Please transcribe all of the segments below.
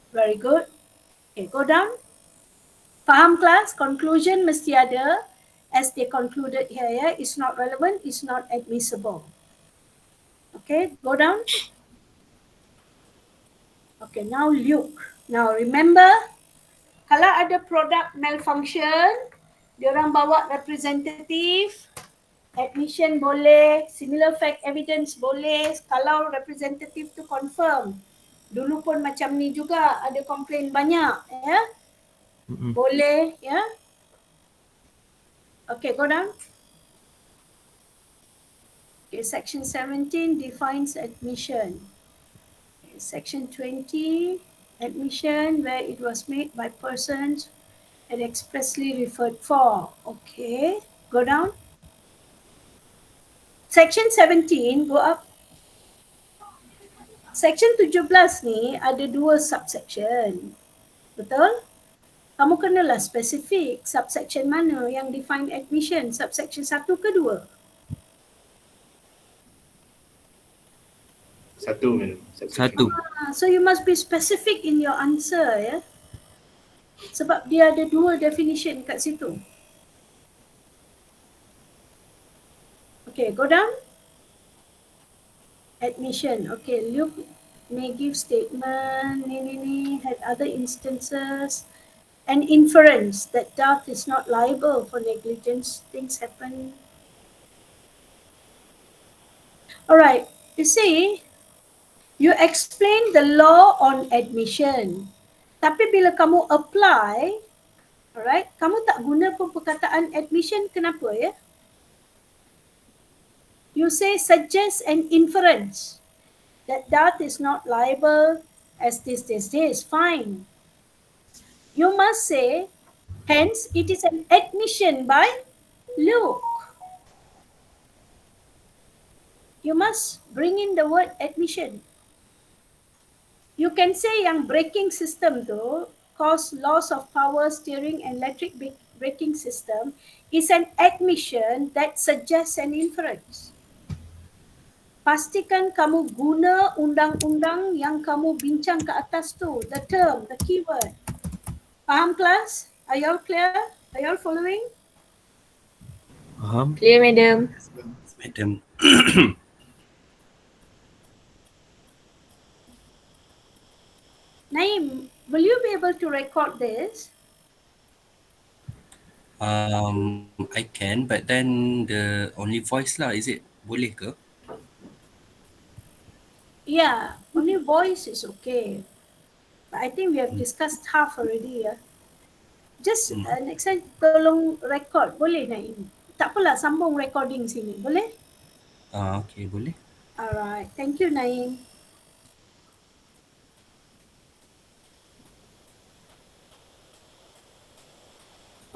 Very good. Okay, go down. Faham class? Conclusion mesti ada. As they concluded here, yeah, it's not relevant, it's not admissible. Okay, go down. Okay, now Luke. Now remember, kalau ada product malfunction, diorang bawa representative, admission boleh, similar fact evidence boleh, kalau representative tu confirm. Dulu pun macam ni juga, ada komplain banyak, ya. Boleh, ya. Okay, go down. Okay, section 17 defines admission. Okay, section 20, admission where it was made by persons and expressly referred for. Okay, go down. Section 17, go up. Section 17 ni ada dua subsection. Betul? Kamu kenalah spesifik subsection mana yang define admission, subsection 1 ke 2? Satu, madam. Satu. So you must be specific in your answer, ya. Sebab dia ada dua definition kat situ. Okay, go down. Admission. Okay, Luke may give statement, ni, had other instances, and inference that Duff is not liable for negligence. Things happen. Alright, you see, you explain the law on admission. Tapi bila kamu apply, alright, kamu tak guna pun perkataan admission. Kenapa, ya? You say suggest an inference that Duff is not liable as this. Fine. You must say, hence it is an admission by Luke. You must bring in the word admission. You can say yang braking system tu cause loss of power steering and electric braking system is an admission that suggests an inference. Pastikan kamu guna undang-undang yang kamu bincang ke atas tu, the term, the keyword. Faham kelas? Are you all clear? Are you all following? Faham? Clear, madam. Madam. Naim, will you be able to record this? I can, but then the only voice lah, is it? Boleh ke? Yeah, only voice is okay. But I think we have discussed half already, ya. Just next time tolong record, boleh Naim? Tak apalah, sambung recording sini, boleh? Okay, boleh. Alright, thank you Naim.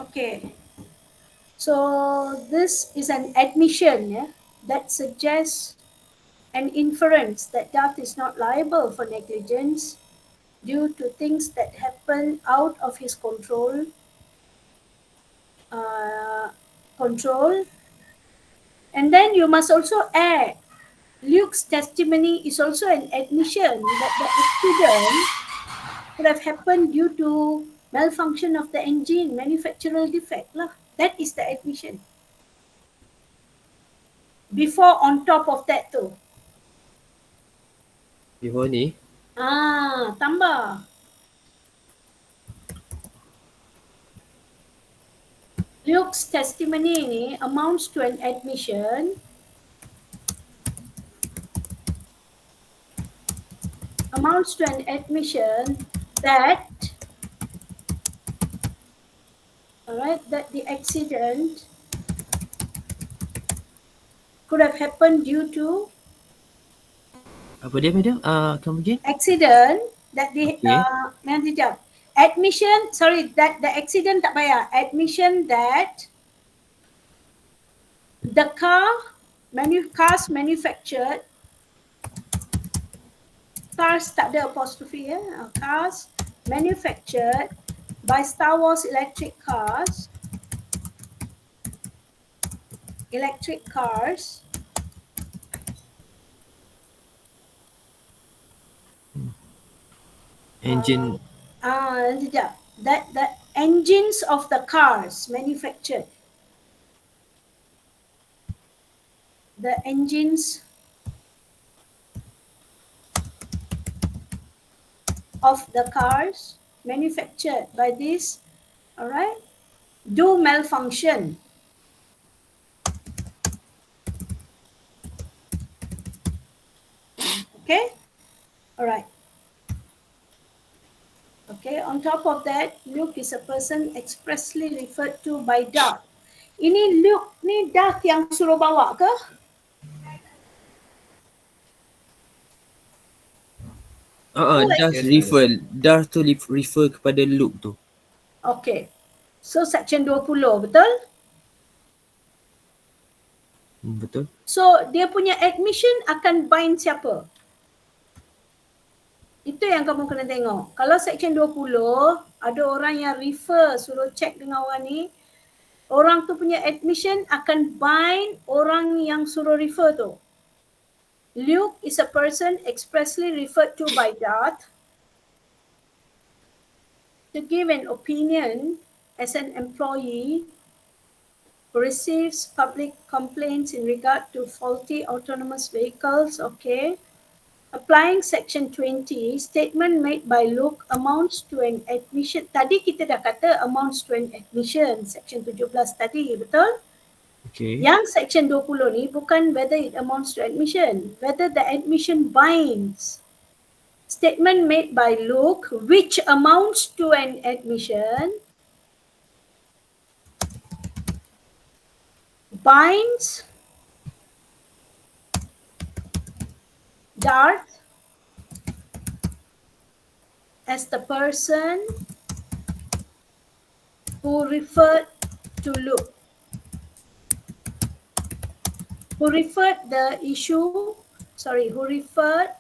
Okay, so this is an admission, yeah, that suggests an inference that Duff is not liable for negligence due to things that happen out of his control. And then you must also add, Luke's testimony is also an admission that the accident could have happened due to malfunction of the engine, manufacturer defect lah. That is the admission. Before on top of that tu. Before ni? Tambah. Luke's testimony ni amounts to an admission that that the accident could have happened due to Apa dia, madam? Come again? accident that the admission, sorry, that the accident tak payah. Admission that the cars manufactured, cars tak ada apostrophe, ya. Cars manufactured by Star Wars electric cars Engine. Sekejap. That the engines of the cars manufactured. The engines of the cars manufactured by this, all right, do malfunction. Okay, all right. Okay, on top of that, Luke is a person expressly referred to by Darth. Ini Luke ni Darth yang suruh bawa ke? Darth refer. Darth tu refer kepada Luke tu. Okay, so section 20, betul? Betul. So dia punya admission akan bind siapa? Itu yang kamu kena tengok. Kalau section 20, ada orang yang refer, suruh check dengan orang ni, orang tu punya admission akan bind orang yang suruh refer tu. Luke is a person expressly referred to by Darth to give an opinion as an employee who receives public complaints in regard to faulty autonomous vehicles. Okay. Applying section 20, statement made by Luke amounts to an admission. Tadi kita dah kata amounts to an admission, section 17 tadi, betul? Okay. Yang section 20 ni bukan whether it amounts to admission, whether the admission binds. Statement made by Luke which amounts to an admission binds Darth as the person who referred to Luke, who referred the issue, who referred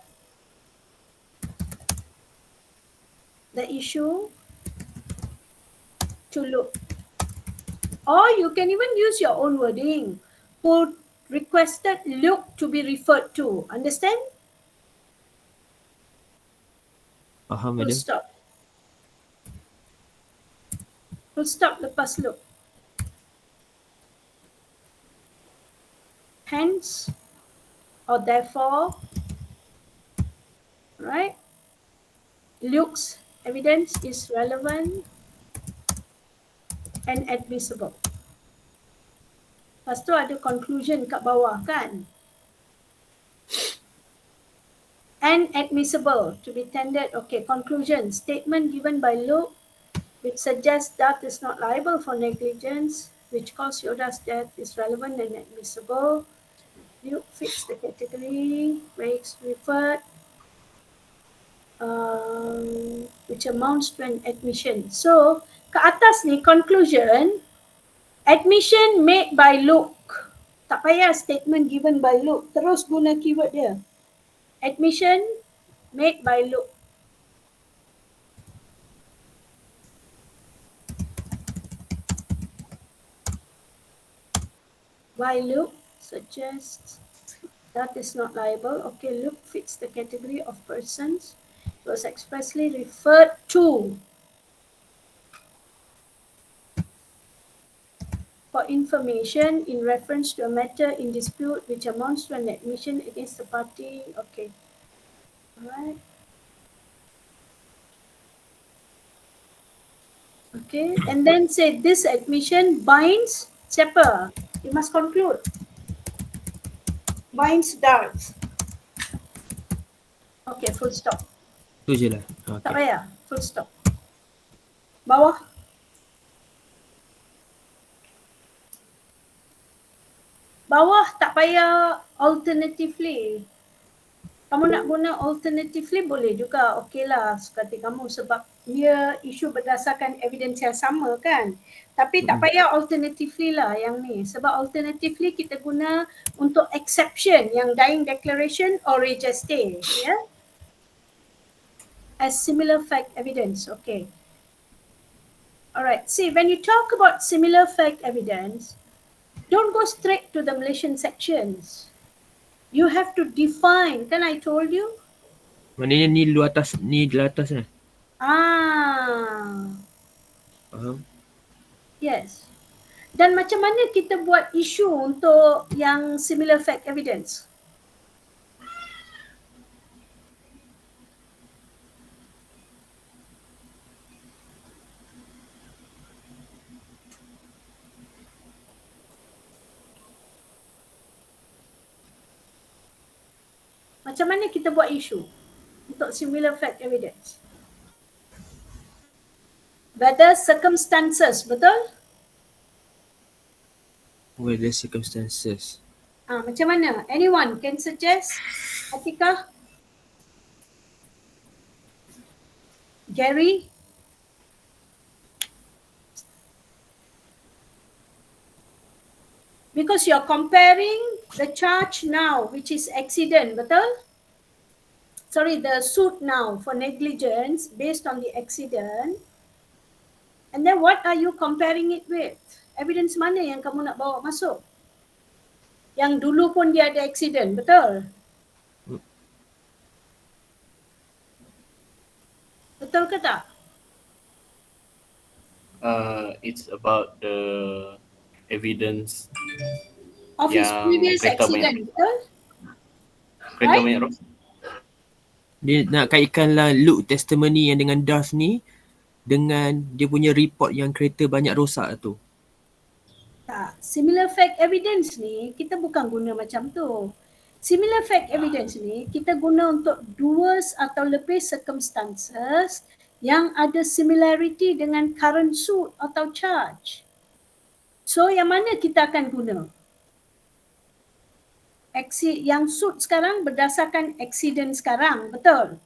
the issue to Luke. Or you can even use your own wording, who requested Luke to be referred to. Understand? Faham, Full madam. stop. Full stop lepas Luke. Hence or therefore, right? Luke's evidence is relevant and admissible. Lepas tu ada conclusion kat bawah kan? And admissible to be tendered. Okay, conclusion. Statement given by Luke which suggests Darth is not liable for negligence which caused Yoda's death is relevant and admissible. Luke fits the category where it's referred, which amounts to an admission. So, ke atas ni conclusion, admission made by Luke. Tak payah statement given by Luke. Terus guna keyword dia. Admission made by Luke. By Luke suggests that is not liable. Okay, Luke fits the category of persons who was expressly referred to for information in reference to a matter in dispute which amounts to an admission against the party. Okay. Alright. Okay, and then say this admission binds siapa? You must conclude. Binds Darth. Okay, full stop. Tu je lah. Tak Okay. payah, full stop. Bawah. Bawah tak payah alternatively. Kamu nak guna alternatively boleh juga. Okey lah sekati kamu sebab dia isu berdasarkan evidence yang sama kan. Tapi tak payah alternatively lah yang ni. Sebab alternatively kita guna untuk exception yang dying declaration or regeste. Ya. As similar fact evidence. Okay. Alright. See, when you talk about similar fact evidence, don't go straight to the Malaysian sections. You have to define. Kan I told you? Maknanya ni lu atas, ni di atas kan? Faham? Yes. Dan macam mana kita buat isu untuk yang similar fact evidence? Macam mana kita buat isu untuk similar fact evidence? Whether circumstances, betul? Whether circumstances. Macam mana? Anyone can suggest? Atika? Gary? Because you're comparing the charge now, which is accident, betul? Sorry, the suit now for negligence based on the accident. And then what are you comparing it with? Evidence mana yang kamu nak bawa masuk? Yang dulu pun dia ada accident, betul? Betul ke tak? It's about the evidence Of his yang previous kereta accident, betul? kereta Right? banyak rosak. Dia nak kaitkanlah Luke testimony yang dengan Darth ni dengan dia punya report yang kereta banyak rosak tu. Tak. Similar fact evidence ni kita bukan guna macam tu. Similar fact evidence ni kita guna untuk dua atau lebih circumstances yang ada similarity dengan current suit atau charge. So yang mana kita akan guna? Yang suit sekarang berdasarkan accident sekarang, betul?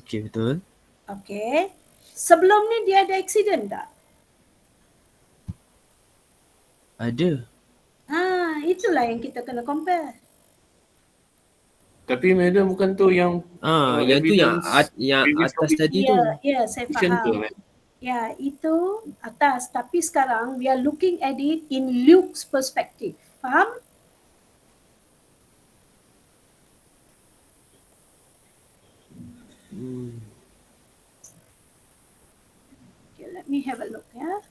Okey, betul. Okay. Sebelum ni dia ada accident tak? Ada. Itulah yang kita kena compare. Tapi madam bukan tu yang Yang tu yang yang previous atas topic. tadi tu. Ya, saya Vision tu, faham. madam. Ya, itu atas. Tapi sekarang we are looking at it in Luke's perspective. Faham? Okay, let me have a look, yeah.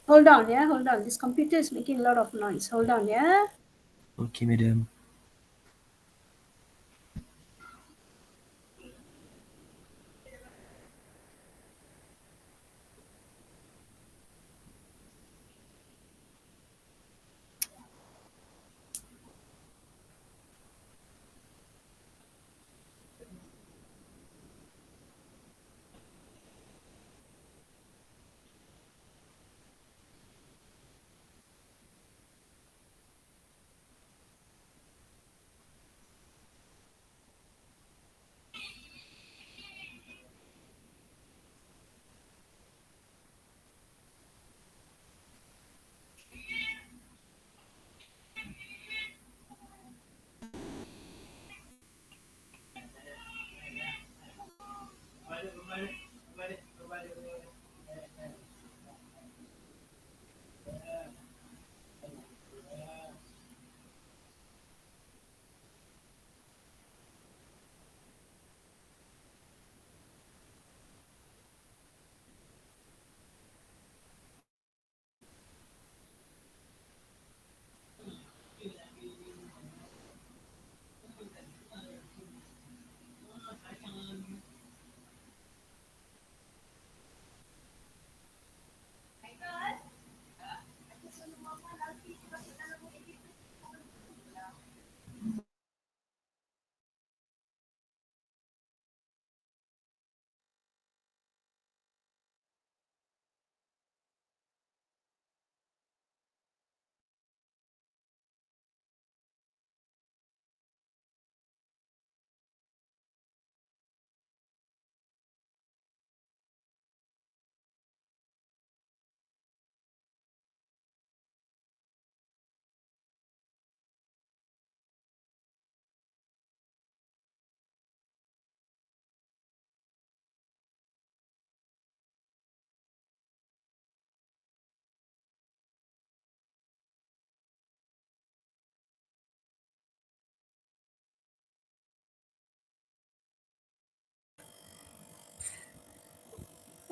Hold on, yeah, hold on. This computer is making a lot of noise. Hold on, yeah. Okey, madam.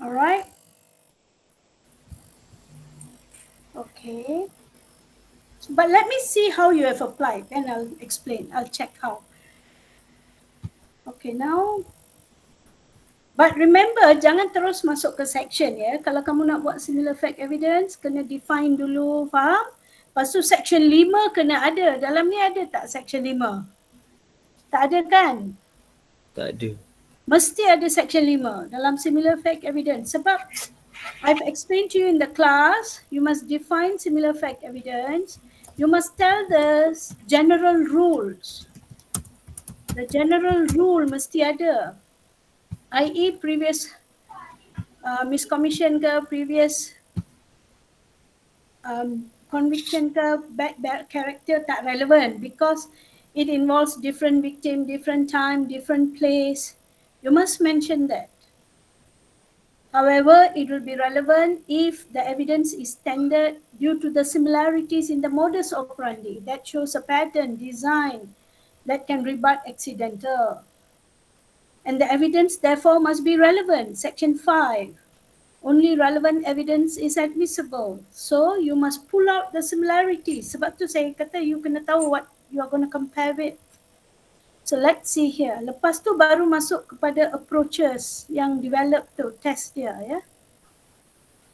All right. Okay. But let me see how you have applied. Then I'll explain. I'll check how. Okay, now. But remember, jangan terus masuk ke section ya. Kalau kamu nak buat similar fact evidence, kena define dulu, faham? Lepas tu section 5 kena ada. Dalam ni ada tak section 5? Tak ada kan? Tak ada. Mesti ada section 5 dalam similar fact evidence. Sebab I've explained to you in the class, you must define similar fact evidence. You must tell the general rules. The general rule mesti ada. I.e. previous miscommission ke, previous conviction ke, bad character tak relevant because it involves different victim, different time, different place. You must mention that. However, it will be relevant if the evidence is tendered due to the similarities in the modus operandi that shows a pattern, design that can rebut accidental. And the evidence therefore must be relevant. Section 5. Only relevant evidence is admissible. So you must pull out the similarities. Sebab tu saya kata you kena tahu what you are going to compare with. So let's see here. Lepas tu baru masuk kepada approaches yang develop tu, test dia ya.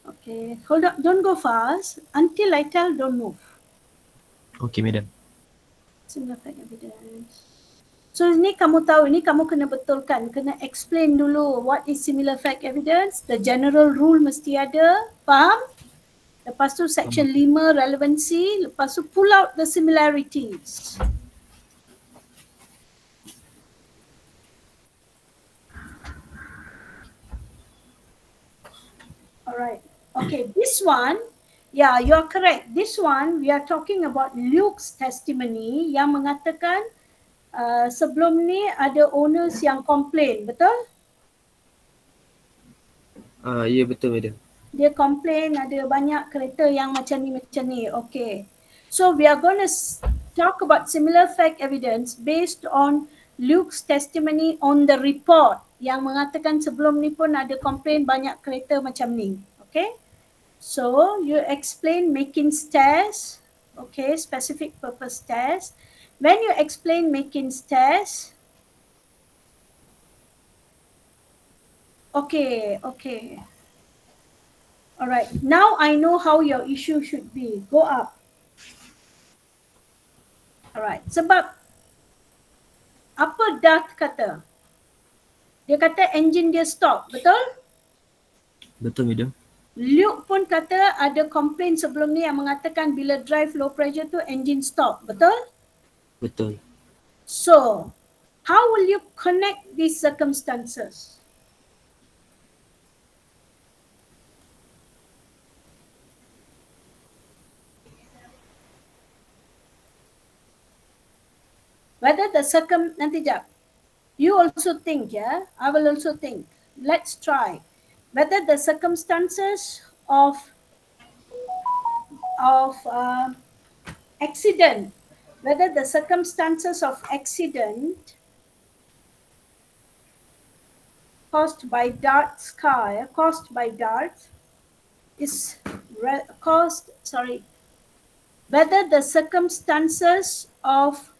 Okay, hold up, don't go fast. Until I tell, don't move. Okay, madam. Similar fact evidence. So ni kamu tahu, ni kamu kena betulkan, kena explain dulu what is similar fact evidence. The general rule mesti ada, faham? Lepas tu section 5 relevancy, lepas tu pull out the similarities. Alright, okay, this one, yeah, you are correct. This one, we are talking about Luke's testimony yang mengatakan sebelum ni ada owners yang complain, betul? Ya betul madam. Dia complain ada banyak kereta yang macam ni. Okay. So we are going to talk about similar fact evidence based on Luke's testimony on the report yang mengatakan sebelum ni pun ada complain banyak kereta macam ni. Okay. So you explain Makin's test. Okay, specific purpose test. When you explain Makin's test, okay. Alright, now I know how your issue should be. Go up. Alright, sebab apa Dutt kata? Dia kata engine dia stop, betul? Betul madam. Luke pun kata ada complaint sebelum ni yang mengatakan bila drive low pressure tu engine stop, betul? Betul. So, how will you connect these circumstances? Whether the nanti jap. You also think, yeah? I will also think. Let's try. Whether the circumstances of accident, whether the circumstances of accident caused by Dutt's car, whether the circumstances of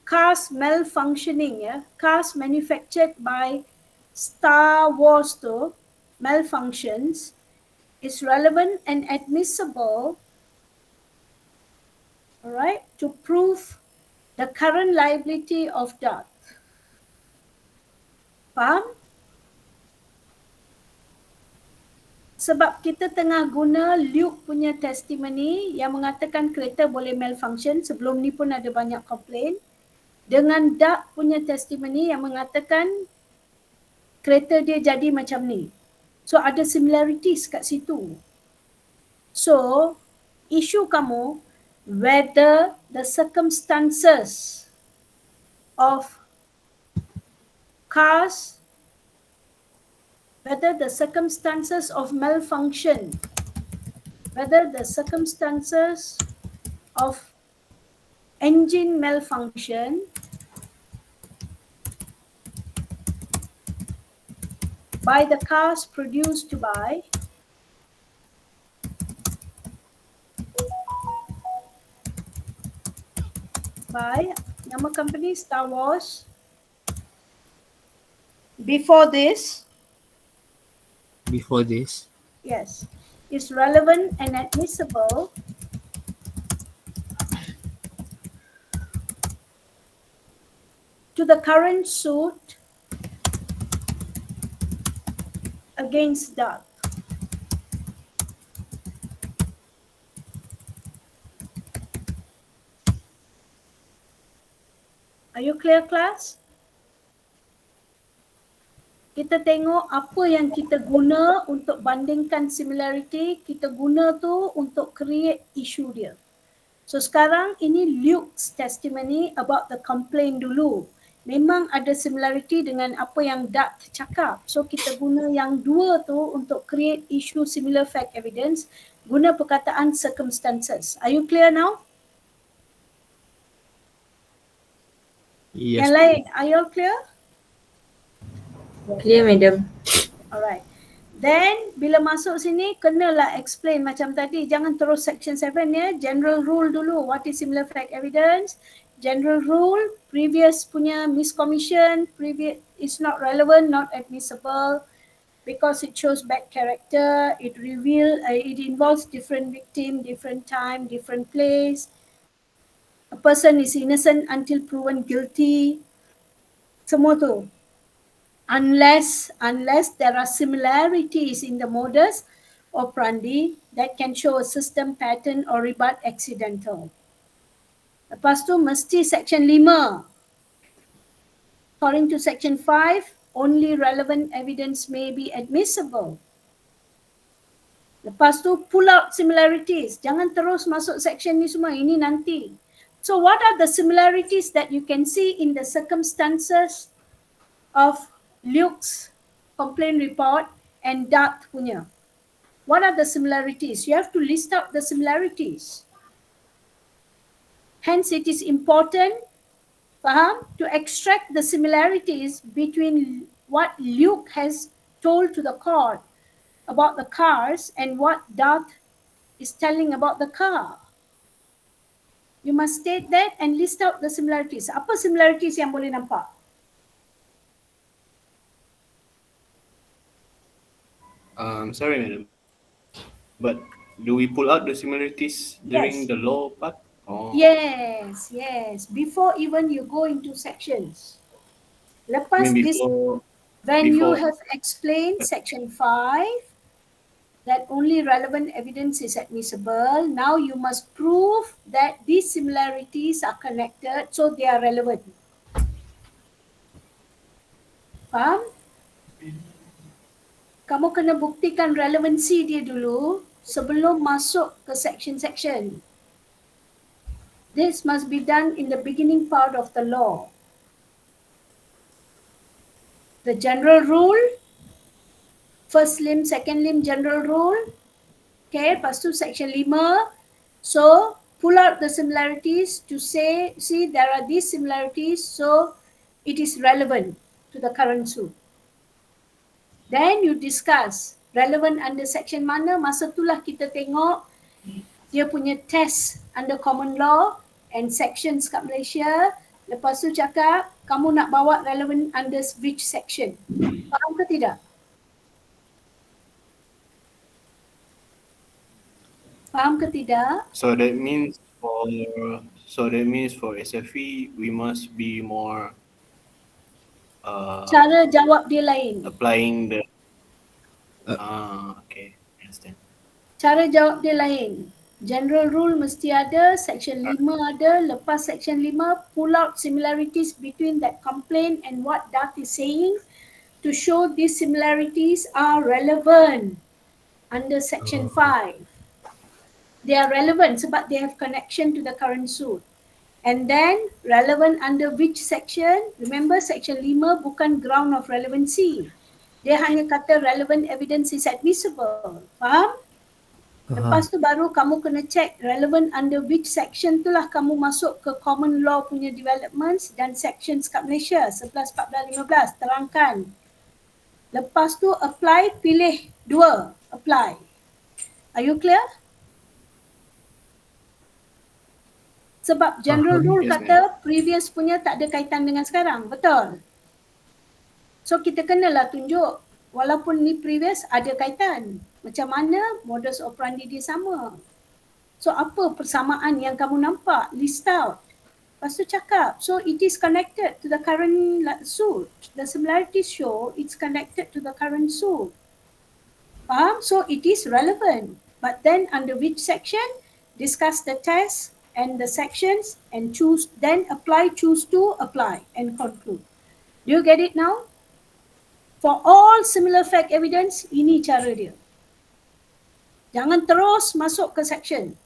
cars malfunctioning, cars manufactured by Star Wars to malfunctions is relevant and admissible, all right, to prove the current liability of Dutt. Faham? Sebab kita tengah guna Luke punya testimony yang mengatakan kereta boleh malfunction, sebelum ni pun ada banyak komplain, dengan Dutt punya testimony yang mengatakan kereta dia jadi macam ni. So ada similarities kat situ. So isu kamu, whether the circumstances of cars, whether the circumstances of malfunction, whether the circumstances of engine malfunction by the cars produced by nama company Star Wars. Before this, yes, is relevant and admissible to the current suit against Darth. Are you clear, class? Kita tengok apa yang kita guna untuk bandingkan similarity, kita guna tu untuk create issue dia. So sekarang ini Luke's testimony about the complaint dulu. Memang ada similarity dengan apa yang Darth cakap. So kita guna yang dua tu untuk create issue similar fact evidence, guna perkataan circumstances. Are you clear now? Yes. Yang lain, are you all clear? Clear, madam. Alright. Then bila masuk sini kenalah explain macam tadi, jangan terus section 7 ya. General rule dulu, what is similar fact evidence? General rule, previous punya miscommission, previous is not relevant, not admissible because it shows bad character, it involves different victim, different time, different place. A person is innocent until proven guilty. Semua tu. Unless there are similarities in the modus operandi that can show a system pattern or rebut accidental. Lepas tu mesti section 5. According to section 5, only relevant evidence may be admissible. Lepas tu pull out similarities. Jangan terus masuk section ni semua, ini nanti. So what are the similarities that you can see in the circumstances of Luke's complaint report and Darth punya? What are the similarities? You have to list out the similarities. Hence it is important, faham, to extract the similarities between what Luke has told to the court about the cars and what Darth is telling about the car. You must state that and list out the similarities. Apa similarities yang boleh nampak? Sorry, madam. But do we pull out the similarities during the law part? Oh. Yes. Before even you go into sections. Lepas this, when you have explained section 5, that only relevant evidence is admissible, now you must prove that these similarities are connected, so they are relevant. Faham? Kamu kena buktikan relevancy dia dulu sebelum masuk ke section-section. This must be done in the beginning part of the law. The general rule, first limb, second limb general rule. Okay, lepas tu section 5. So, pull out the similarities to say, see there are these similarities, so it is relevant to the current suit. Then you discuss relevant under section mana, masa itulah kita tengok dia punya test under common law and sections kat Malaysia. Lepas tu cakap kamu nak bawa relevant under which section. Faham ke tidak? Faham ke tidak? So that means for SFE we must be more Cara jawab dia lain. applying the okay, understand. Cara jawab dia lain. General rule mesti ada, section 5 ada, lepas section 5 pull out similarities between that complaint and what Darth is saying to show these similarities are relevant under section 5. They are relevant sebab they have connection to the current suit. And then relevant under which section? Remember section 5 bukan ground of relevancy. Dia hanya kata relevant evidence is admissible. Faham? Lepas tu baru kamu kena check relevant under which section, itulah kamu masuk ke common law punya developments dan sections kat Malaysia 11, 14, 15. Terangkan Lepas tu apply, pilih 2, apply. Are you clear? Sebab general rule Yes, kata previous punya tak ada kaitan dengan sekarang, betul? So kita kenalah tunjuk walaupun ni previous ada kaitan. Macam mana modus operandi dia sama. So apa persamaan yang kamu nampak? List out. Lepas tu cakap, so it is connected to the current suit. The similarities show it's connected to the current suit. Faham? So it is relevant. But then under which section? Discuss the test and the sections and choose, then apply, choose to apply and conclude. Do you get it now? For all similar fact evidence, ini cara dia. Jangan terus masuk ke section.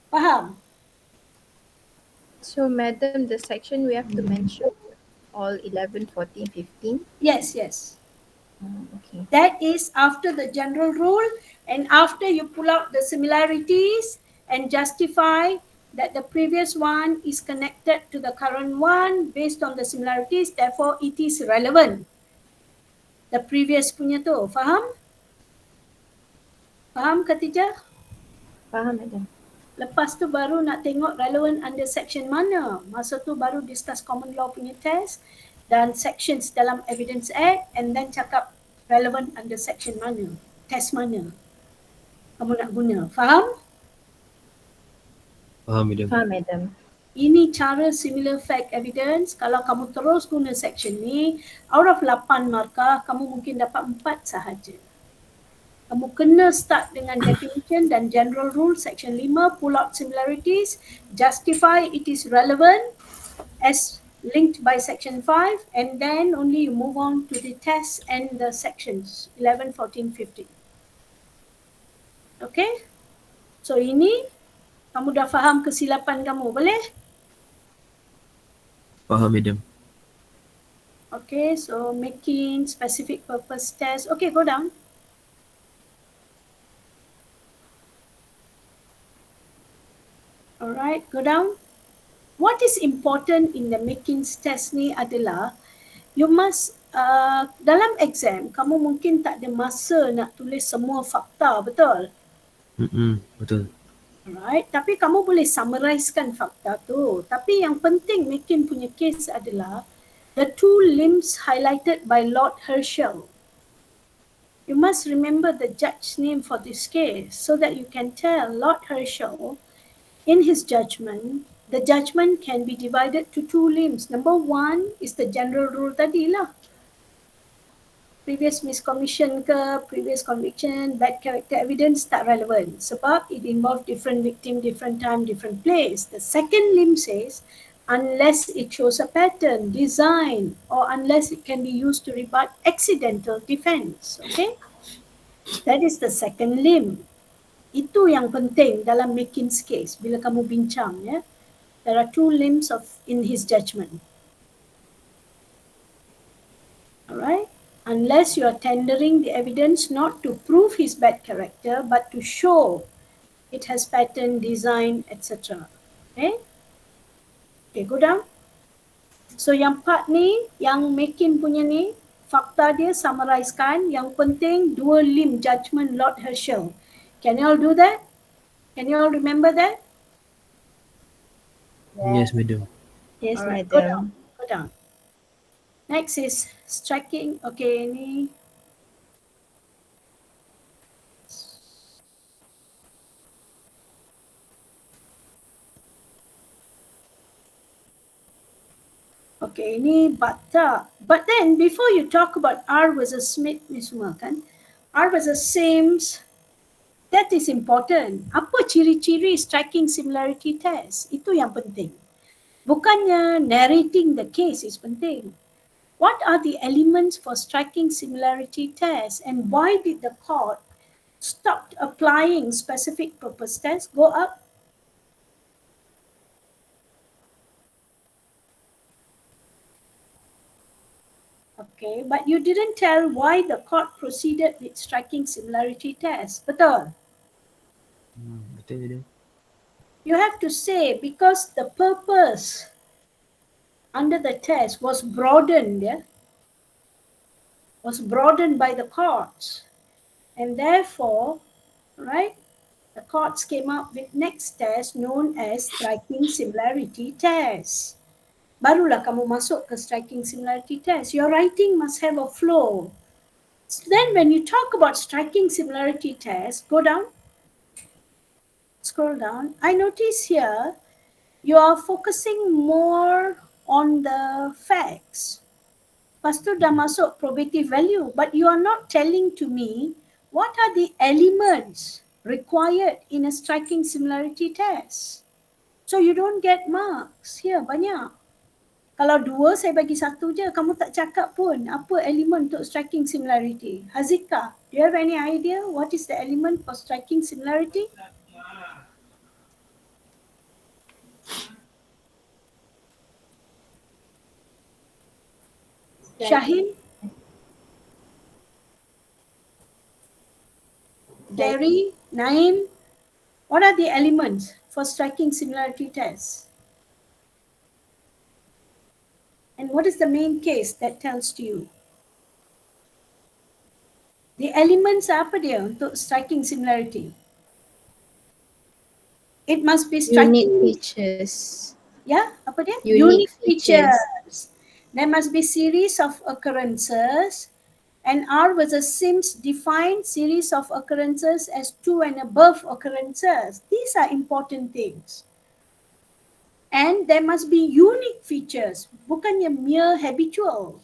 Faham? So, madam, the section we have to mention all 11, 14, 15. Yes, yes. Okay. That is after the general rule and after you pull out the similarities and justify that the previous one is connected to the current one based on the similarities, therefore it is relevant. The previous punya tu, faham? Faham Khatijah? Faham, madam. Lepas tu baru nak tengok relevant under section mana. Masa tu baru discuss common law punya test dan sections dalam Evidence Act and then cakap relevant under section mana, test mana kamu nak guna. Faham? Faham, madam. Faham, madam. Ini cara similar fact evidence. Kalau kamu terus guna section ni, out of 8 markah, kamu mungkin dapat 4 sahaja. Kamu kena start dengan definition dan general rule section 5, pull out similarities, justify it is relevant as linked by section 5 and then only you move on to the test and the sections 11, 14, 15. Okay? So ini kamu dah faham kesilapan kamu, boleh? Faham, madam. Okay, so making specific purpose test. Okay, go down. Alright, go down. What is important in the making test ni adalah you must dalam exam kamu mungkin tak ada masa nak tulis semua fakta, betul? Betul. Alright, tapi kamu boleh summarizekan fakta tu. Tapi yang penting making punya case adalah the two limbs highlighted by Lord Herschel. You must remember the judge's name for this case so that you can tell Lord Herschel in his judgment, the judgment can be divided to two limbs. Number one is the general rule tadi lah. Previous miscommission ke, previous conviction, bad character evidence tak relevant sebab it involve different victim, different time, different place. The second limb says unless it shows a pattern, design or unless it can be used to rebut accidental defense. Okay? That is the second limb. Itu yang penting dalam Makin's case bila kamu bincang ya. There are two limbs in his judgment. Alright? Unless you are tendering the evidence not to prove his bad character but to show it has pattern, design, etc. Okay? Okay, go down. So yang part ni, yang Makin punya ni, fakta dia summarizekan. Yang penting dua limb judgment Lord Herschel. Can you all do that? Can you all remember that? Yes, madam. Yes, Alright, go madam. down. Go down. Next is striking. Okay, ni. Okay, ini bata. But then before you talk about R versus Smith ni semua kan, R versus Sims, that is important. Apa ciri-ciri striking similarity test? Itu yang penting. Bukannya narrating the case is penting. What are the elements for striking similarity test and why did the court stop applying specific purpose test? Go up. Okay, but you didn't tell why the court proceeded with striking similarity test. Betul? Betul, madam. You have to say because the purpose under the test was broadened, yeah? was broadened by the courts. And therefore, right, the courts came up with next test known as striking similarity test. Barulah kamu masuk ke striking similarity test. Your writing must have a flow. So then when you talk about striking similarity test, go down, scroll down. I notice here you are focusing more on the facts. Lepas tu dah masuk probative value, but you are not telling to me what are the elements required in a striking similarity test. So you don't get marks. Here banyak. Kalau 2, saya bagi 1 je. Kamu tak cakap pun apa elemen untuk striking similarity. Hazika, do you have any idea what is the element for striking similarity? Shahin? Derry? Naim? What are the elements for striking similarity tests? And what is the main case that tells to you? The elements apa dia untuk striking similarity? It must be striking. Unique features. Yeah, apa dia? Unique features. There must be series of occurrences, and R versus Sims define series of occurrences as 2 and above occurrences. These are important things. And there must be unique features, bukannya mere habitual.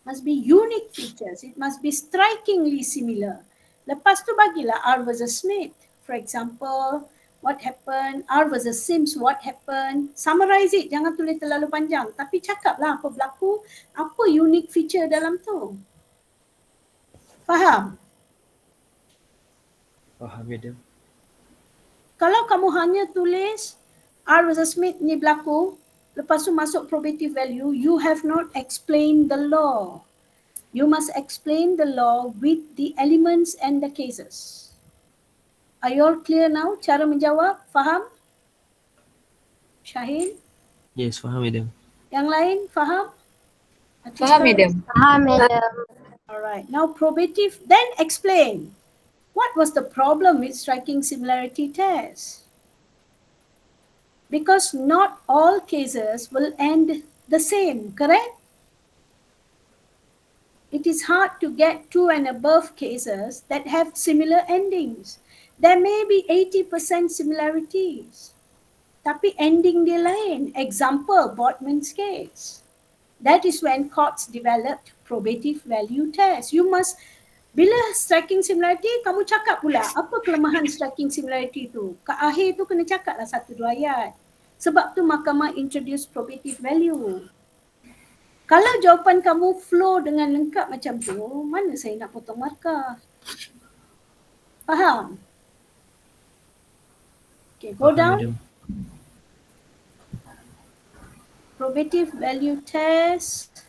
Must be unique features. It must be strikingly similar. Lepas tu bagilah R versus Smith. For example, what happened, R versus Sims, what happened. Summarize it, jangan tulis terlalu panjang. Tapi cakaplah apa berlaku, apa unique feature dalam tu. Faham? Faham, madam. Kalau kamu hanya tulis R versus Smith ni berlaku, lepas tu masuk probative value, you have not explained the law. You must explain the law with the elements and the cases. Are you all clear now? Cara menjawab, faham? Shahin? Yes, faham, madam. Yang lain, faham? Faham, madam. Faham, madam. Alright, now probative, then explain. What was the problem with striking similarity test? Because not all cases will end the same, correct? It is hard to get 2 and above cases that have similar endings. There may be 80% similarities. Tapi ending dia lain. Example, Botman's case. That is when courts developed probative value test. You must, bila striking similarity, kamu cakap pula apa kelemahan striking similarity tu. Kat akhir tu kena cakap lah 1-2 ayat. Sebab tu mahkamah introduce probative value. Kalau jawapan kamu flow dengan lengkap macam tu, mana saya nak potong markah? Faham? Okay, go Faham, down. madam. Probative value test.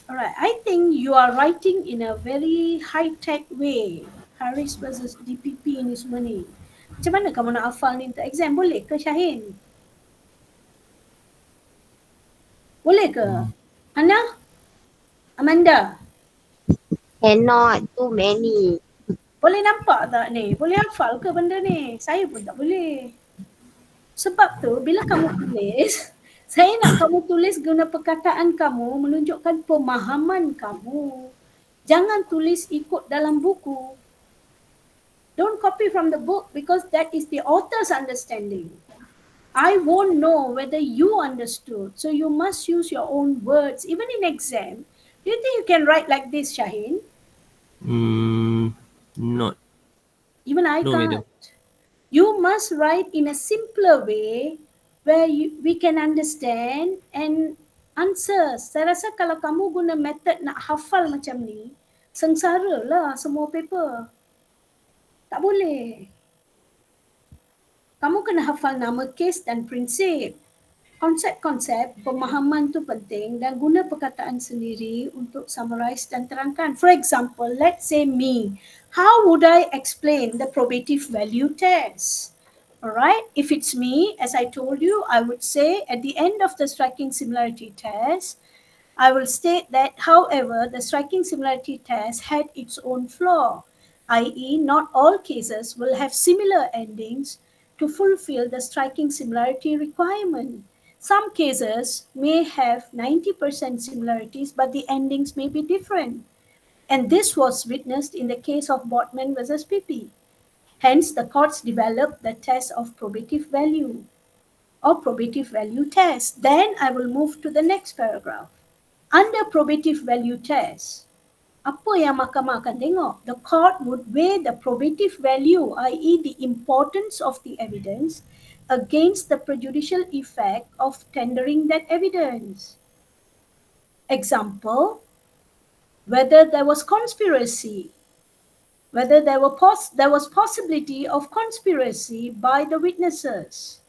Alright, I think you are writing in a very high-tech way. Harris versus DPP ni semua ni. Macam mana kamu nak hafal ni untuk exam? Boleh ke Shahin? Boleh ke? Ana? Amanda? Cannot, too many. Boleh nampak tak ni? Boleh hafal ke benda ni? Saya pun tak boleh. Sebab tu bila kamu tulis, saya nak kamu tulis guna perkataan kamu menunjukkan pemahaman kamu. Jangan tulis ikut dalam buku. Don't copy from the book because that is the author's understanding. I won't know whether you understood. So you must use your own words. Even in exam, do you think you can write like this, Shahin? Not. Even I No, can't. madam. You must write in a simpler way where we can understand and answer. Saya rasa kalau kamu guna method nak hafal macam ni, sengsara lah semua paper. Tak boleh. Kamu kena hafal nama kes dan prinsip. Konsep-konsep, pemahaman tu penting dan guna perkataan sendiri untuk summarize dan terangkan. For example, let's say me. How would I explain the probative value test? All right, if it's me, as I told you, I would say at the end of the striking similarity test, I will state that, however, the striking similarity test had its own flaw, i.e., not all cases will have similar endings to fulfill the striking similarity requirement. Some cases may have 90% similarities, but the endings may be different. And this was witnessed in the case of Botman versus PP. Hence, the courts developed the test of probative value or probative value test. Then I will move to the next paragraph. Under probative value test, apa yang mahkamah akan tengok? The court would weigh the probative value, i.e. the importance of the evidence, against the prejudicial effect of tendering that evidence. Example, whether there was conspiracy, whether there was possibility of conspiracy by the witnesses.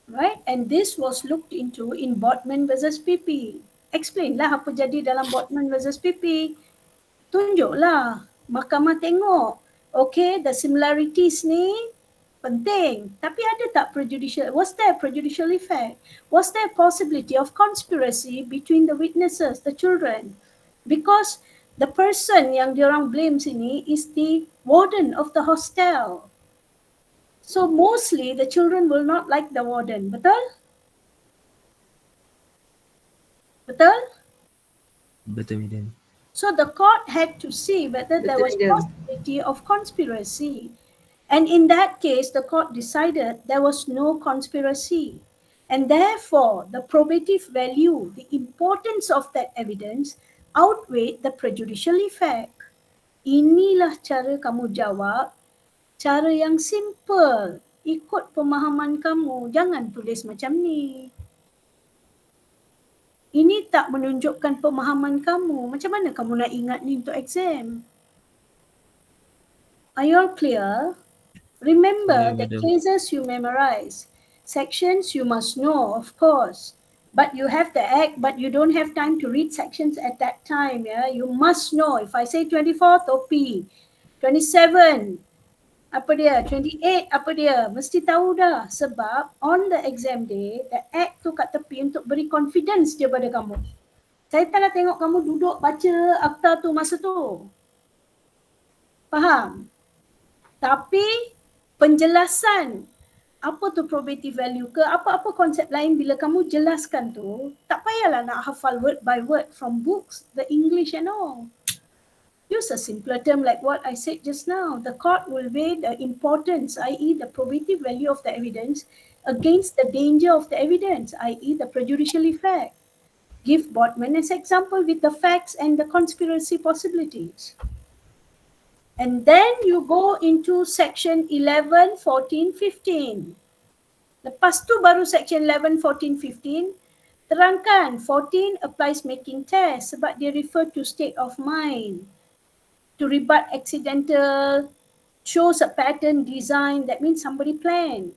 Right? And this was looked into in Botman versus PP. Explain lah apa jadi dalam Botman versus PP. Tunjuklah. Mahkamah tengok. Okay, the similarities ni penting. Tapi ada tak prejudicial? Was there prejudicial effect? Was there possibility of conspiracy between the witnesses, the children? Because the person yang diorang blame sini is the warden of the hostel. So mostly the children will not like the warden. Betul? Betul? Betul, Madam. So the court had to see whether there was possibility of conspiracy. And in that case, the court decided there was no conspiracy. And therefore, the probative value, the importance of that evidence outweighed the prejudicial effect. Inilah cara kamu jawab, cara yang simple. Ikut pemahaman kamu, jangan tulis macam ni. Ini tak menunjukkan pemahaman kamu. Macam mana kamu nak ingat ni untuk exam? Are you all clear? Remember the cases you memorize. Sections you must know, of course. But you have the act, but you don't have time to read sections at that time. Yeah, you must know. If I say 24, topi. 27, apa dia? 28, apa dia? Mesti tahu dah. Sebab on the exam day, the act tu kat tepi untuk beri confidence je pada kamu. Saya tak nak tengok kamu duduk baca akta tu masa tu. Faham? Tapi penjelasan apa tu probative value ke apa-apa konsep lain bila kamu jelaskan tu, tak payahlah nak hafal word by word from books, the English and all. Use a simpler term like what I said just now. The court will weigh the importance, i.e. the probative value of the evidence against the danger of the evidence, i.e. the prejudicial effect. Give Botman as example with the facts and the conspiracy possibilities. And then you go into section 11, 14, 15. Lepas tu baru section 11, 14, 15. Terangkan 14 applies making test sebab dia refer to state of mind. To rebut accidental, shows a pattern design, that means somebody planned.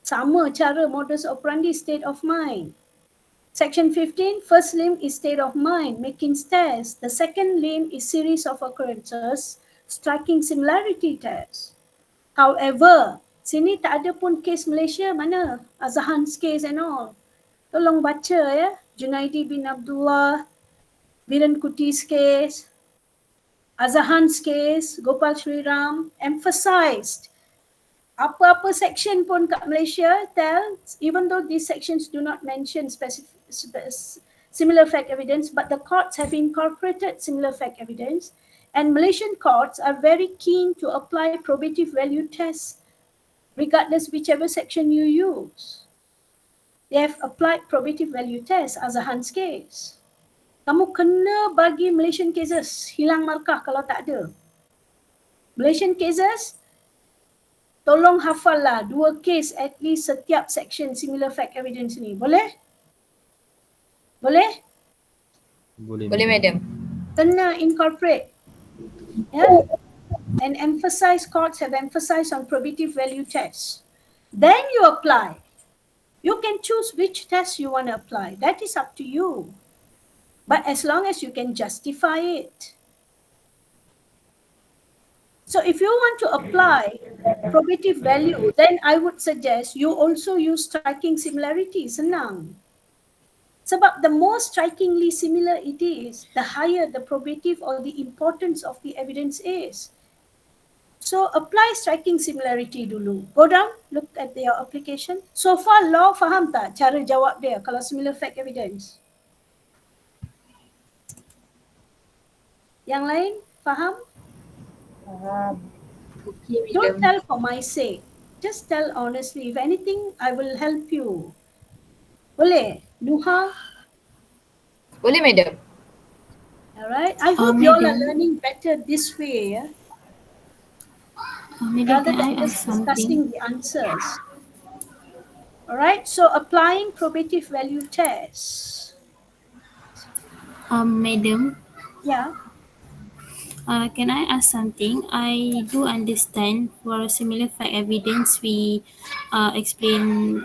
Sama cara modus operandi state of mind. Section 15, first limb is state of mind, making test. The second limb is series of occurrences, striking similarity test. However, sini tak ada pun kes Malaysia mana? Azhan's case and all. Tolong baca ya. Junaidi bin Abdullah, Biren Kuti's case, Azhan's case, Gopal Sriram emphasized. Apa-apa section pun kat Malaysia tells, even though these sections do not mention similar fact evidence, but the courts have incorporated similar fact evidence. And Malaysian courts are very keen to apply probative value tests regardless whichever section you use. They have applied probative value tests as a Hans case. Kamu kena bagi Malaysian cases hilang markah kalau tak ada. Malaysian cases, tolong hafal lah 2 case at least setiap section similar fact evidence ni. Boleh? Boleh? Boleh, Madam. Kena incorporate. Yeah. And courts have emphasized on probative value tests. Then you apply. You can choose which test you want to apply. That is up to you. But as long as you can justify it. So if you want to apply probative value, then I would suggest you also use striking similarity. Senang. Sebab the more strikingly similar it is, the higher the probative or the importance of the evidence is. So apply striking similarity dulu. Go down, look at your application. So far law faham tak cara jawab dia kalau similar fact evidence? Yang lain faham? Okay, Don't madam. tell for my sake. Just tell honestly. If anything, I will help you. Boleh? Nuha? Boleh, madam. Alright. I hope you all are Madam. learning better this way, yeah? Madam, Rather can I than ask just something? discussing the answers. Alright, so applying probative value tests. Madam, Yeah. can I ask something? I do understand for similar fact evidence we explain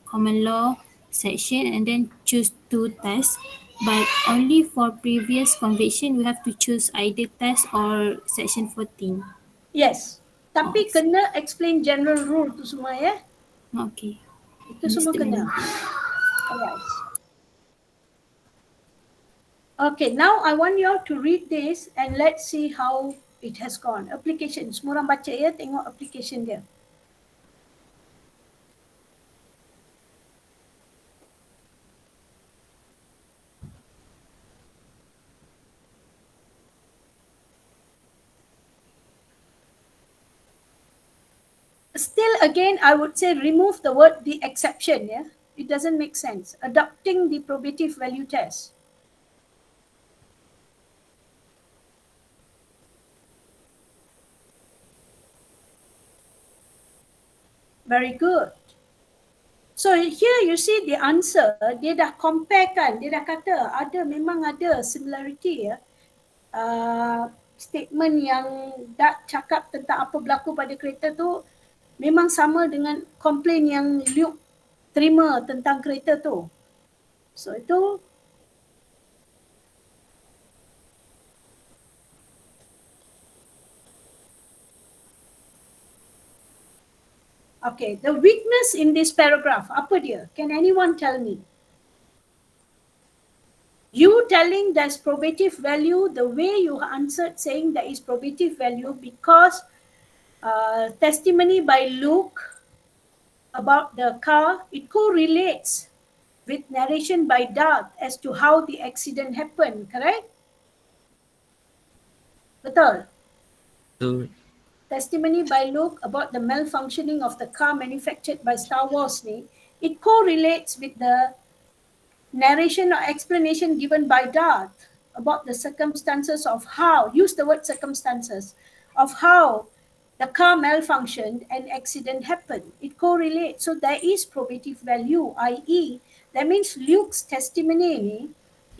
common law section and then choose two tests, but only for previous conviction we have to choose either test or section 14. Yes. Tapi Oh, kena explain general rule tu semua, ya? Okay. Itu semua Understood, kena. madam. Alright. Okay, now I want you all to read this and let's see how it has gone. Application. Semua orang baca ya, tengok application dia. Still again, I would say remove the word the exception, yeah? It doesn't make sense. Adopting the probative value test. Very good. So here you see the answer, dia dah compare kan, dia dah kata memang ada similarity ya. Statement yang Dak cakap tentang apa berlaku pada kereta tu memang sama dengan komplain yang Luke terima tentang kereta tu. So itu okay, the weakness in this paragraph, apa dia? Can anyone tell me? You telling there's probative value, the way you answered saying there is probative value because testimony by Luke about the car, it correlates with narration by Darth as to how the accident happened, correct? Betul? So Testimony by Luke about the malfunctioning of the car manufactured by Star Wars ni, it correlates with the narration or explanation given by Darth about the circumstances of how, use the word circumstances, of how the car malfunctioned and accident happened. It correlates. So there is probative value, i.e. that means Luke's testimony ni,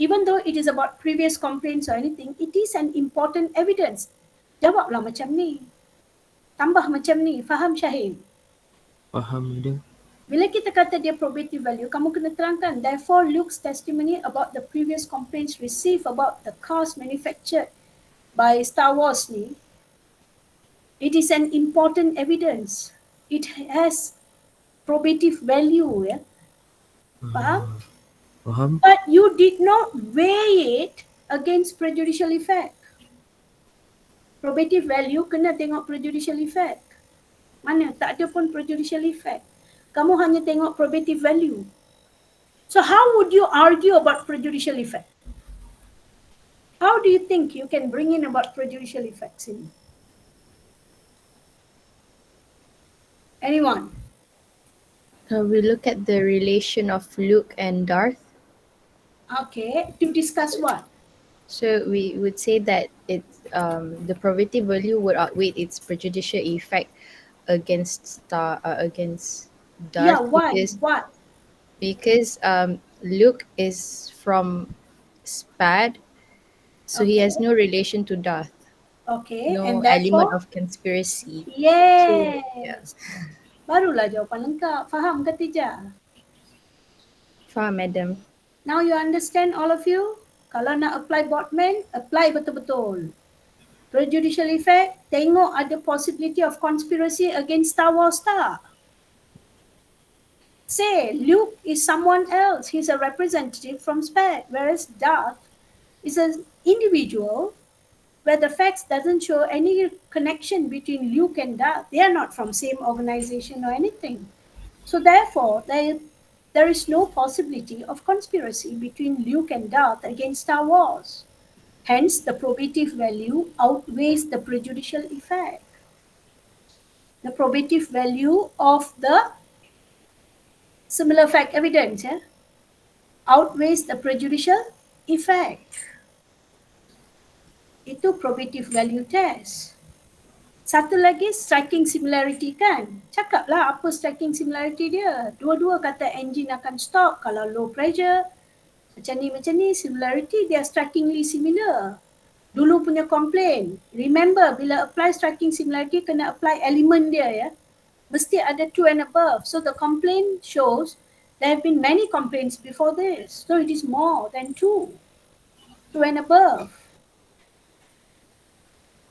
even though it is about previous complaints or anything, it is an important evidence. Jawablah macam ni. Tambah macam ni. Faham Syahim? faham madam. Bila kita kata dia probative value, kamu kena terangkan. Therefore, Luke's testimony about the previous complaints received about the cars manufactured by Star Wars ni, it is an important evidence. It has probative value, ya. Faham? Faham? But you did not weigh it against prejudicial effect. Probative value kena tengok prejudicial effect. Mana? Tak ada pun prejudicial effect. Kamu hanya tengok probative value. So how would you argue about prejudicial effect? How do you think you can bring in about prejudicial effects in? Anyone? We look at the relation of Luke and Darth. Okay, to discuss what? So we would say that it's the probative value would outweigh its prejudicial effect against against Yeah, Darth why? because What? because Luke is from SPAD, so he has no relation to Darth, Okay, no and element therefore? of conspiracy. Yes. Barulah jawapan lengkap. Faham ke tidak? Faham, madam? Now you understand all of you? Kalau nak apply Botman, apply betul-betul. Prejudicial effect, tengok ada possibility of conspiracy against Star Wars tak? Say Luke is someone else, he's a representative from SPAC, whereas Darth is an individual where the facts doesn't show any connection between Luke and Darth. They are not from same organization or anything. So therefore, there is no possibility of conspiracy between Luke and Darth against Star Wars. Hence, the probative value outweighs the prejudicial effect. The probative value of the similar fact evidence outweighs the prejudicial effect. Itu probative value test. Satu lagi striking similarity kan. Cakaplah apa striking similarity dia. Dua-dua kata engine akan stop kalau low pressure. Macam ni similarity they are strikingly similar. Dulu punya complaint. Remember bila apply striking similarity kena apply element dia ya. Mesti ada 2 and above. So the complaint shows there have been many complaints before this. So it is more than 2. 2 and above.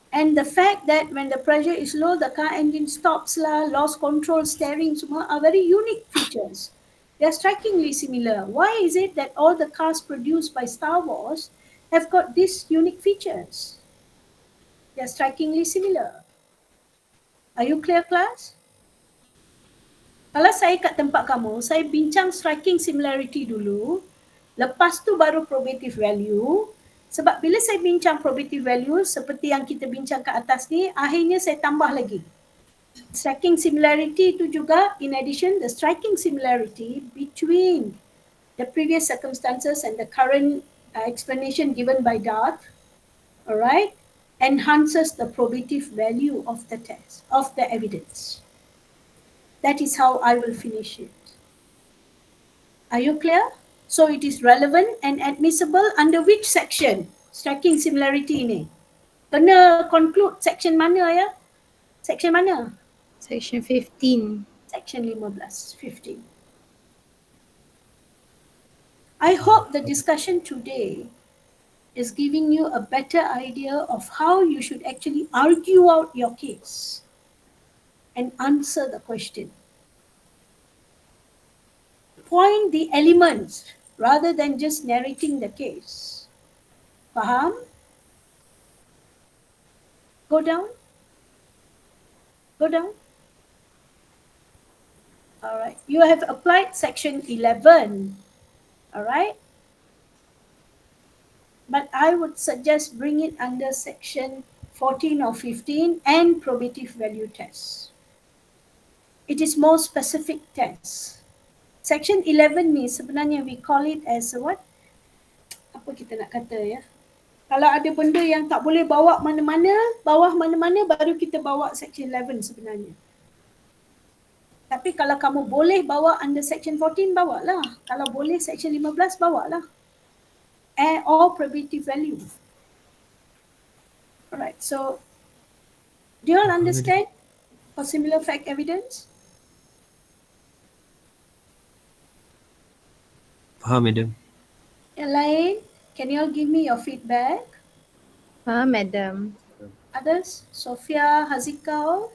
And the fact that when the pressure is low, the car engine stops lah, lost control, steering, semua are very unique features. They are strikingly similar. Why is it that all the cars produced by Star Wars have got these unique features? They are strikingly similar. Are you clear, class? Kalau saya kat tempat kamu, saya bincang striking similarity dulu, lepas tu baru probative value. Sebab bila saya bincang probative value seperti yang kita bincang kat atas ni, akhirnya saya tambah lagi. Striking similarity itu juga, in addition, the striking similarity between the previous circumstances and the current explanation given by Darth, alright, enhances the probative value of the test, of the evidence. That is how I will finish it. Are you clear? So it is relevant and admissible under which section? Striking similarity ni. Kena conclude section mana ya? Section mana? Section 15. Section 15. I hope the discussion today is giving you a better idea of how you should actually argue out your case and answer the question. Point the elements rather than just narrating the case. Faham? Go down. Go down. All right. You have applied section 11. All right. But I would suggest bring it under section 14 or 15 and probative value test. It is more specific test. Section 11 ni sebenarnya we call it as a what? Apa kita nak kata ya? Kalau ada benda yang tak boleh bawa mana-mana, bawah mana-mana baru kita bawa section 11 sebenarnya. Tapi kalau kamu boleh bawa under section 14, bawa lah. Kalau boleh section 15, bawa lah. Or probative value. Alright, so do you all understand for similar fact evidence? Faham, madam. Yang lain, can you all give me your feedback? Faham, madam. Others? Sophia, Hazika?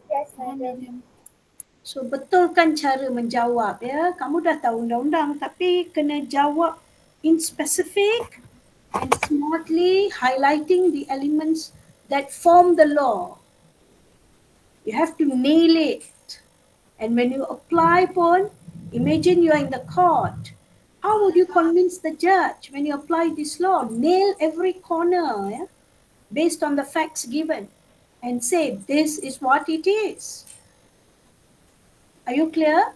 Yes, madam. So betulkan cara menjawab ya. Kamu dah tahu undang-undang tapi kena jawab in specific and smartly highlighting the elements that form the law. You have to nail it. And when you apply pun, imagine you are in the court. How would you convince the judge when you apply this law? Nail every corner yeah, based on the facts given and say this is what it is. Are you clear?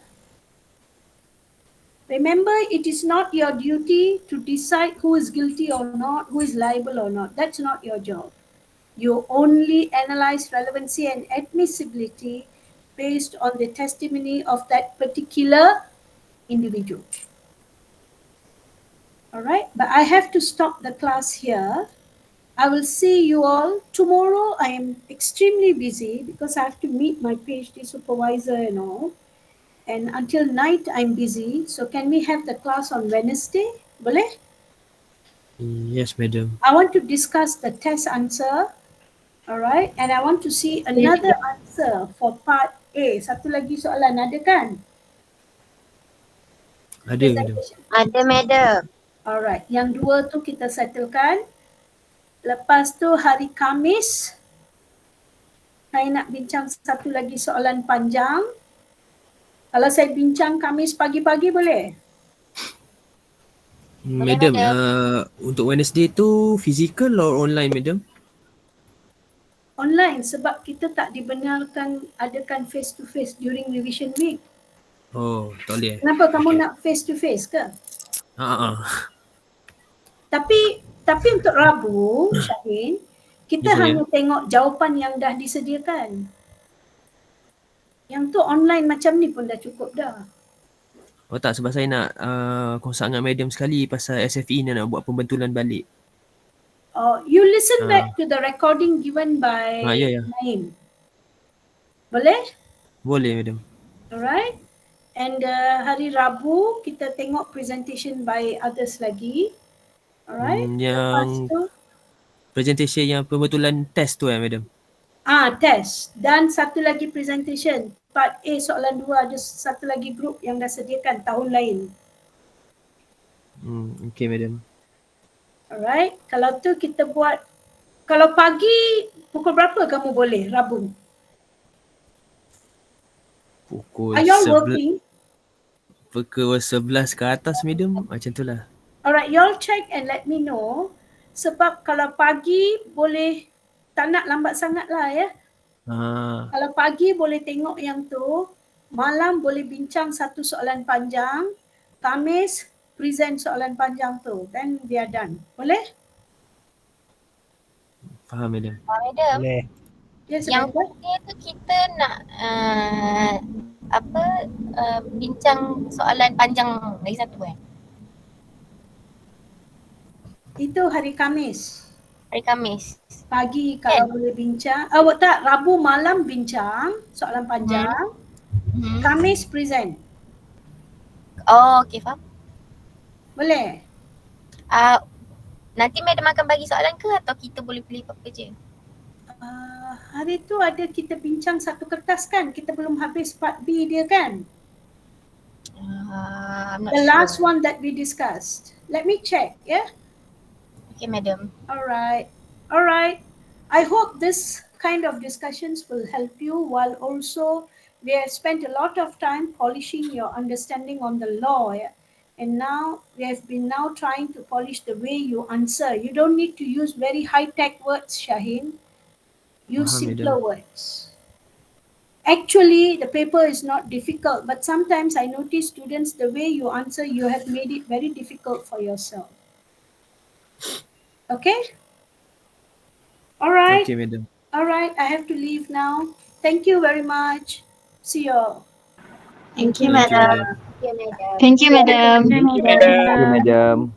Remember, it is not your duty to decide who is guilty or not, who is liable or not. That's not your job. You only analyze relevancy and admissibility based on the testimony of that particular individual. All right, but I have to stop the class here. I will see you all tomorrow. I am extremely busy because I have to meet my PhD supervisor and all. And until night, I'm busy. So can we have the class on Wednesday? Boleh? Yes, madam. I want to discuss the test answer. Alright, and I want to see another answer for part A. Satu lagi soalan, ada kan? Ada, madam. Ada, madam. Alright, yang dua tu kita settlekan. Lepas tu hari Khamis, saya nak bincang satu lagi soalan panjang. Kalau saya bincang Khamis pagi-pagi boleh? Madam, untuk Wednesday tu physical or online, madam? Online sebab kita tak dibenarkan adakan face to face during revision week. Oh, tak boleh. Kenapa kamu nak face to face ke? Tapi untuk Rabu, Syahin, kita Yes, ma'am. hanya tengok jawapan yang dah disediakan. Yang tu online macam ni pun dah cukup dah. Oh tak, sebab saya nak konsult dengan madam sekali pasal SFE ni nak buat pembentulan balik. You listen back to the recording given by Ya, ya. Naim. Boleh? Boleh, madam. Alright. And hari Rabu kita tengok presentation by others lagi. Alright. Lepas Yang tu presentation yang pembetulan test tu madam. test. Dan satu lagi presentation. Part A soalan 2 ada satu lagi group yang dah sediakan tahun lain. Okay, madam. Alright. Kalau tu kita buat, kalau pagi pukul berapa kamu boleh Rabu? Pukul Are you all 11 working? Pukul 11 ke atas, madam. Macam tu lah. Alright, you all check and let me know. Sebab kalau pagi boleh, tak nak lambat sangat lah ya. Kalau pagi boleh tengok yang tu, malam boleh bincang satu soalan panjang, Khamis present soalan panjang tu. Then we are done. Boleh? Faham, madam. Madam, Boleh. Yes, yang Amanda? putih tu kita nak bincang soalan panjang lagi satu Itu hari Khamis. hari Khamis. Pagi kalau boleh bincang. Tak, Rabu malam bincang soalan panjang. Khamis present. Oh, okey, faham. Boleh? Nanti madam akan bagi soalan ke atau kita boleh pilih apa je? Hari tu ada kita bincang satu kertas kan? Kita belum habis part B dia kan? I'm not The sure. last one that we discussed. Let me check, yeah? Okay, madam. Alright. I hope this kind of discussions will help you while also we have spent a lot of time polishing your understanding on the law. Yeah? And now we have been now trying to polish the way you answer. You don't need to use very high-tech words, Shaheen. Use simpler words. Actually, the paper is not difficult, but sometimes I notice students, the way you answer, you have made it very difficult for yourself. Okay? All right. Okay, madam. All right. I have to leave now. Thank you very much. See you all. Thank you, Thank you, madam. madam. Thank you, madam. Thank you, madam.